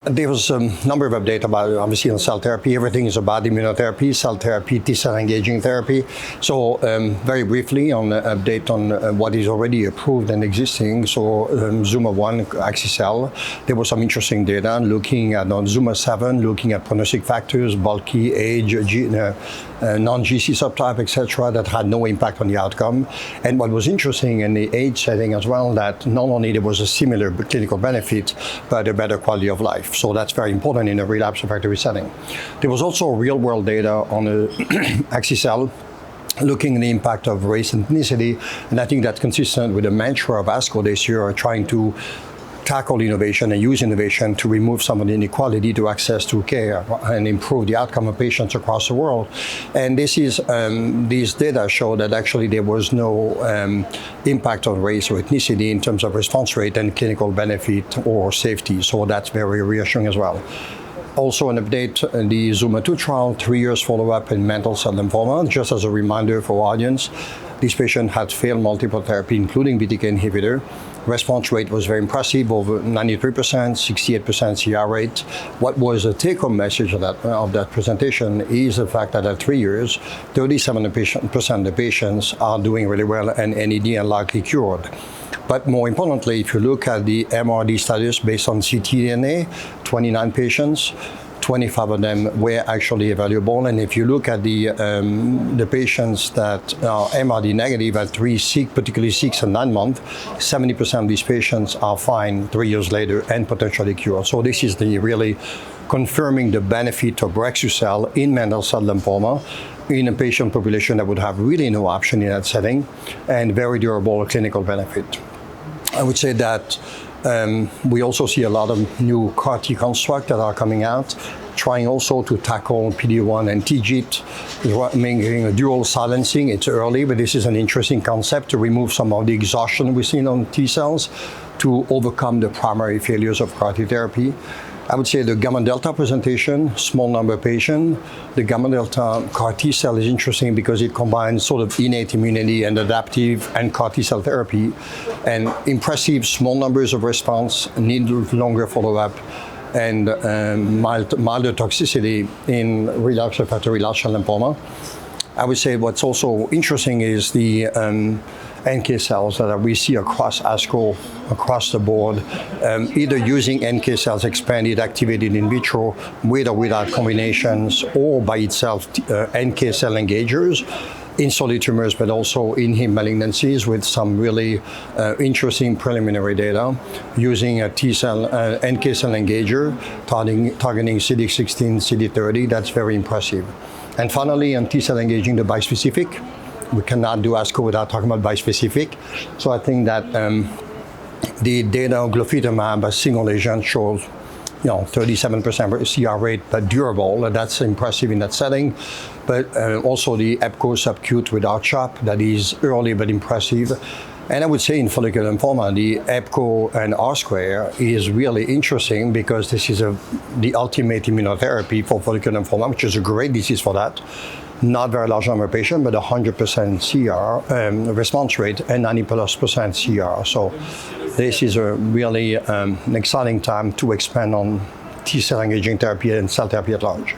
There was a number of updates about, obviously, on cell therapy. Everything is about immunotherapy, cell therapy, T-cell engaging therapy. So very briefly on an update on what is already approved and existing. So ZUMA-1, axi-cel, there was some interesting data looking at on ZUMA-7, looking at prognostic factors, bulky, age, non-GC subtype, etc., that had no impact on the outcome. And what was interesting in the age setting as well, that not only there was a similar clinical benefit, but a better quality of life. So that's very important in a relapse refractory setting. There was also real-world data on axi-cel, looking at the impact of race and ethnicity, and I think that's consistent with the mantra of ASCO this year, trying to tackle innovation and use innovation to remove some of the inequality to access to care and improve the outcome of patients across the world. And this is these data show that actually there was no impact on race or ethnicity in terms of response rate and clinical benefit or safety. So that's very reassuring as well. Also an update, the ZUMA-2 trial, 3 years follow-up in mantle cell lymphoma. Just as a reminder for audience, this patient had failed multiple therapy, including BTK inhibitor. Response rate was very impressive, over 93%, 68% CR rate. What was the take-home message of that presentation is the fact that at 3 years, 37% of the patients are doing really well and NED and likely cured. But more importantly, if you look at the MRD status based on ctDNA, 29 patients, 25 of them were actually evaluable. And if you look at the patients that are MRD negative at 3, 6, particularly 6 and 9 months, 70% of these patients are fine 3 years later and potentially cured. So this is the really confirming the benefit of brexu-cel in mantle cell lymphoma in a patient population that would have really no option in that setting and very durable clinical benefit. I would say that we also see a lot of new CAR-T constructs that are coming out, trying also to tackle PD-1 and TIGIT, making a dual silencing. It's early, but this is an interesting concept to remove some of the exhaustion we've seen on T cells to overcome the primary failures of CAR-T therapy. I would say the gamma delta presentation, small number of patients. The gamma delta CAR T cell is interesting because it combines sort of innate immunity and adaptive and CAR T cell therapy, and impressive small numbers of response, need longer follow-up, and milder toxicity in relapsed refractory large cell lymphoma. I would say what's also interesting is the NK cells that we see across ASCO, across the board, either using NK cells expanded, activated in vitro, with or without combinations, or by itself NK cell engagers in solid tumors, but also in heme malignancies, with some really interesting preliminary data using a T-cell, NK cell engager targeting CD16, CD30. That's very impressive. And finally, on T-cell engaging the bispecific, we cannot do ASCO without talking about bispecific. So I think that the data of glofitamab as single agent shows 37% CR rate, but durable. That's impressive in that setting. But also the EPCO subcut with R-CHOP, that is early but impressive. And I would say in follicular lymphoma, the EPCO and R-square is really interesting because this is the ultimate immunotherapy for follicular lymphoma, which is a great disease for that. Not very large number of patients, but 100% CR response rate and 90+% CR. So this is a really an exciting time to expand on T-cell engaging therapy and cell therapy at large.